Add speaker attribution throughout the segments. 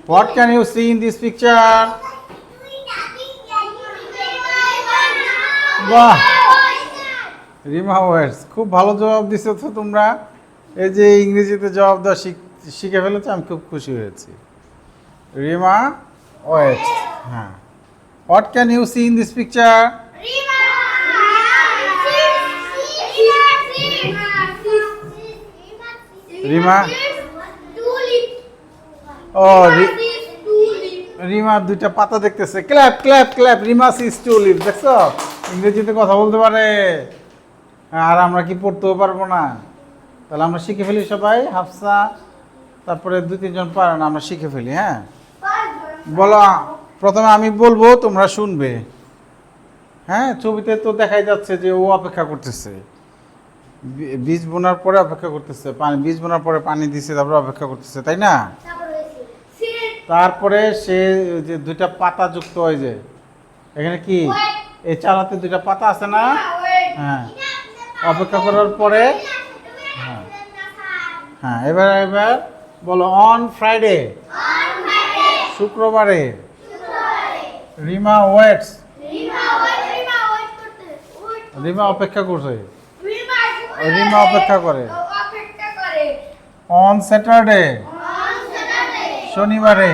Speaker 1: What can you see in this picture? বাহ, Rima weights, খুব ভালো জবাব দিছো তো তোমরা। এই যে ইংরেজিতে জবাব দেওয়া শিখে ফেলেছো, আমি খুব খুশি হয়েছি। রিমা ওয়েটস, হ্যাঁ। What can you see in this picture? Rima, ও রিমা দুইটা পাতা দেখতেছে। Clap clap clap, Rima sees to leave. দেখছো ইংরেজিতে কথা বলতে পারে, আর আমরা কি পড়তেও পারবো না? তাহলে আমরা শিখে ফেলি সবাই। হাফসা, তারপরে 2-3 জন পারে না, আমরা শিখে ফেলি। হ্যাঁ, বলো। প্রথমে আমি বলবো, তোমরা শুনবে। হ্যাঁ, ছবিতে তো দেখাই যাচ্ছে যে ও অপেক্ষা করতেছে, বীজ বোনার পরে অপেক্ষা করতেছে, বীজ বোনার পরে পানি দিছে, তারপরে অপেক্ষা করতেছে, তাই না? তারপরে সে যে 2টা পাতা যুক্ত হয়, যে এখানে কি এই চালাতে 2টা পাতা আছে না? হ্যাঁ, অপেক্ষা করার পরে, হ্যাঁ হ্যাঁ, এবার বলো। অন ফ্রাইডে, শুক্রবারে, রিমা ওয়েটস, রিমা অপেক্ষা করছে, রিমা অপেক্ষা করে। অন স্যাটারডে, শনিবারে,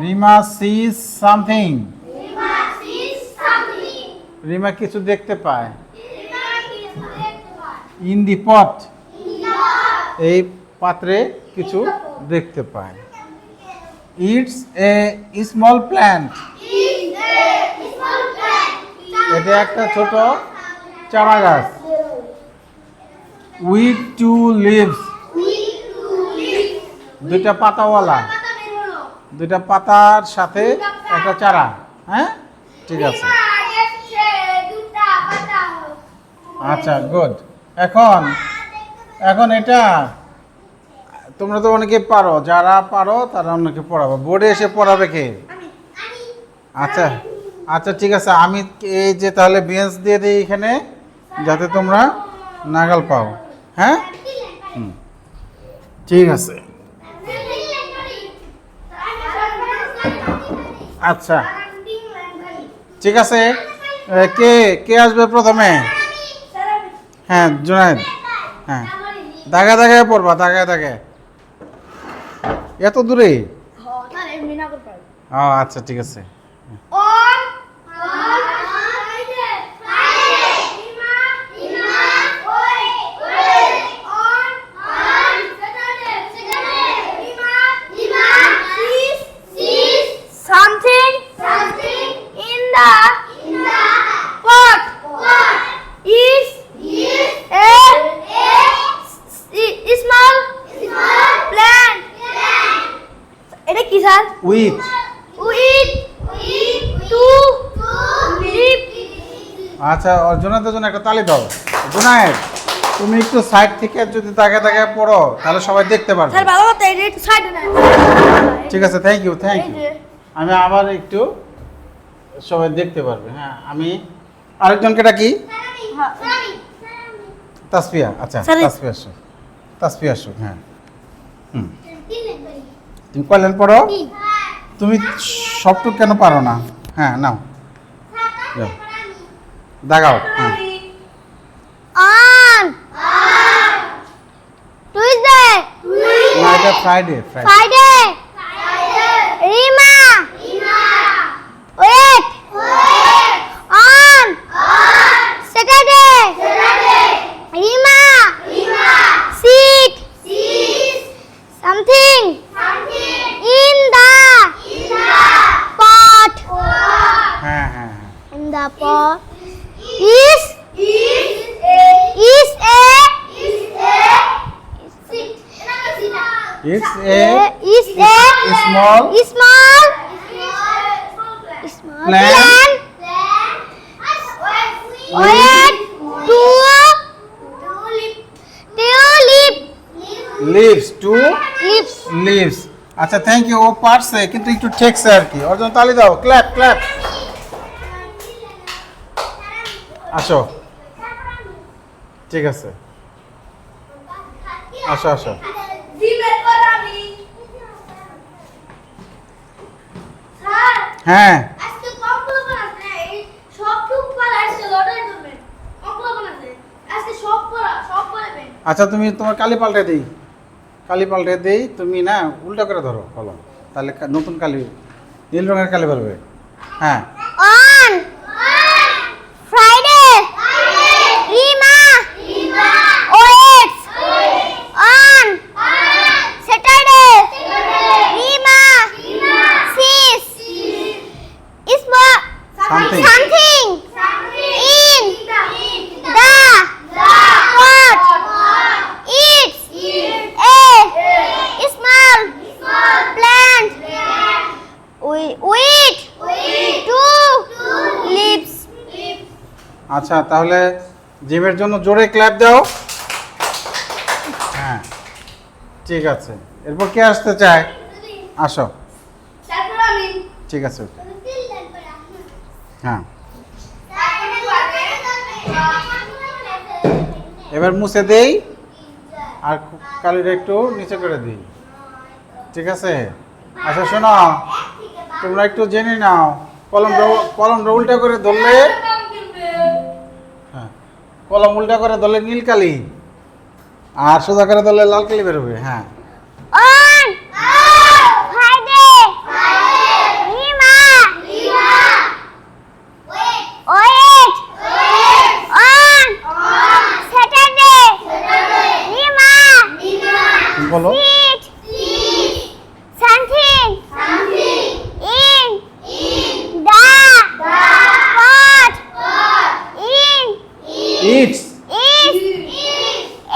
Speaker 1: রিমা সিজ সামথিং, রিমা কিছু দেখতে পায়। ইন দি পট, এই পাত্রে কিছু দেখতে পায়। ইটস এ স্মল প্ল্যান্ট, এটা একটা ছোট চারা গাছ। উইথ 2 লিভস, 2টা পাতাওয়ালা, 2টা পাতার সাথে একটা চারা। হ্যাঁ, ঠিক আছে। আচ্ছা, গুড। এখন এটা তোমরা তো অনেকে পারো, যারা পারো তারা অনেকে পড়াবে। বোর্ডে এসে পড়াবে কে? আচ্ছা আচ্ছা, ঠিক আছে। আমি এই যে তাহলে বেঞ্চ দিয়ে দিই এখানে, যাতে তোমরা নাগাল পাও। হ্যাঁ, ঠিক আছে। আচ্ছা, ঠিক আছে। কে কে আসবে প্রথমে? হ্যাঁ, জুনায়েদ। হ্যাঁ, দাগে দাগে পড়বা, দাগে দাগে। এত দূরে? ও আচ্ছা, ঠিক আছে। উইথ, আচ্ছা। জুনায়েদের জন্য একটা তালি দাও। জুনায়েদ, তুমি একটু সাইড থেকে যদি দাগে দাগে পড়ো, তাহলে সবাই দেখতে পারবে। ঠিক আছে, থ্যাংক ইউ, থ্যাংক ইউ। আমি আবার একটু, সবাই দেখতে পারবে। হ্যাঁ, আমি আরেকজনকে ডাকি। তাসফিয়া, আচ্ছা, তাসফিয়া আসো, তাসফিয়া আসো। হ্যাঁ, তুমি কয়লেন পড়ো? তুমি সবটুকু কেন পারো না? হ্যাঁ, নাও, দাগাও। হ্যাঁ, না, এটা Friday. Friday, Rima wait, on Saturday, Rima sit something in the pot. হ্যাঁ হ্যাঁ, in the pot. is a small plant with two leaves. আচ্ছা, থ্যাংক ইউ। ও পারছে, কিন্তু একটু ঠেকছে আর কি। ওর জন্য তালি দাও, ক্ল্যাপ ক্ল্যাপ। আসো, ঠিক আছে, আসো আসো। হ্যাঁ
Speaker 2: আজকে কম্পল বানাতে এই সব টুক পালা আজকে লটারি করবে কম্পল বানাতে আজকে সব করবেন
Speaker 1: আচ্ছা তুমি তোমার কালি পাল্টে দেই তুমি না উল্টা করে ধরো কলম তাহলে নতুন কালি নীল রঙের কালি বেরোবে হ্যাঁ
Speaker 2: on Friday Rima waits on Saturday Rima sees is a
Speaker 1: Something.
Speaker 2: something in the pot eats a small plant with two leaves.
Speaker 1: আচ্ছা তাহলে জিমের জন্য জোরে ক্ল্যাপ দাও হ্যাঁ ঠিক আছে এরপর কে আসতে চায় আসো
Speaker 2: তারপর আমি
Speaker 1: ঠিক আছে হ্যাঁ এবার মুছে দেই আর কালিটা একটু নিচে করে দিই ঠিক আছে আচ্ছা শোনো তোমরা একটু জেনে নাও কলমটা উল্টা করে ধরলে হ্যাঁ কলম উল্টা করে ধরলে নীল কালি আর সোজা করে ধরলে লাল কালি বেরোবে হ্যাঁ
Speaker 2: on Friday Rima wait on Saturday Rima
Speaker 1: তুমি বলো
Speaker 2: eat something in the pot
Speaker 1: it's
Speaker 2: is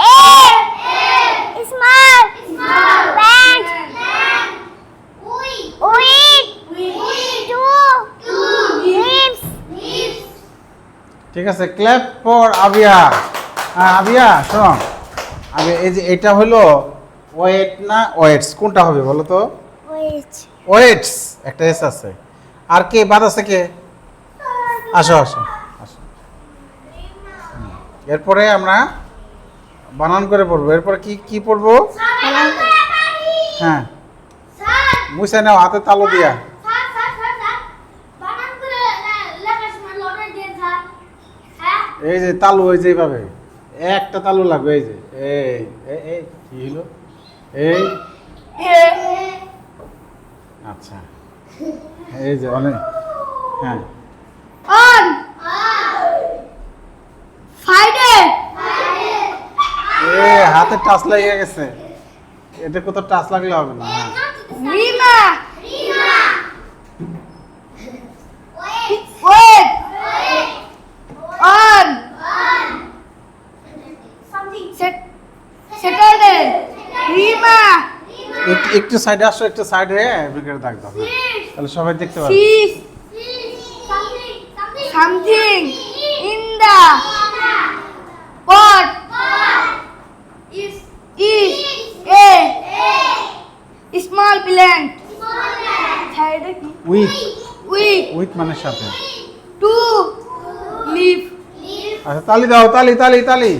Speaker 2: a small plant with two leaves.
Speaker 1: ঠিক আছে ক্ল্যাপ ফর আবিয়া হ্যাঁ আবিয়া শোনো আবিয়া এই যে এটা হলো ওয়েট না ওয়েটস কোনটা হবে বলো তো ওয়েটস একটা এস আছে আর কে বাদ আছে কে আসো আসো আসো এরপরে আমরা বানান করে পড়বো এরপরে কি কি পড়বো হ্যাঁ মুছে নাও হাতে তালু দিয়া এই যে তালু এই যে এইভাবে একটা তালু লাগবে এই যে এই এই এই কি হলো এই আচ্ছা এই যে অনেক হ্যাঁ
Speaker 2: On Friday
Speaker 1: এ হাতে টাচ লেগে গেছে এটা কোথাও টাচ লাগলে হবে না হ্যাঁ
Speaker 2: Rima wait on Saturday Rima
Speaker 1: একটু সাইডে আসো একটু সাইডে ব্রিগেড দাগ দাও হ্যাঁ। তাহলে সবাই দেখতে পাবে
Speaker 2: sees something in the pot is a small plant
Speaker 1: with
Speaker 2: with
Speaker 1: with মানে সাথে
Speaker 2: two leaves.
Speaker 1: আচ্ছা তালি দাও তালি তালি তালি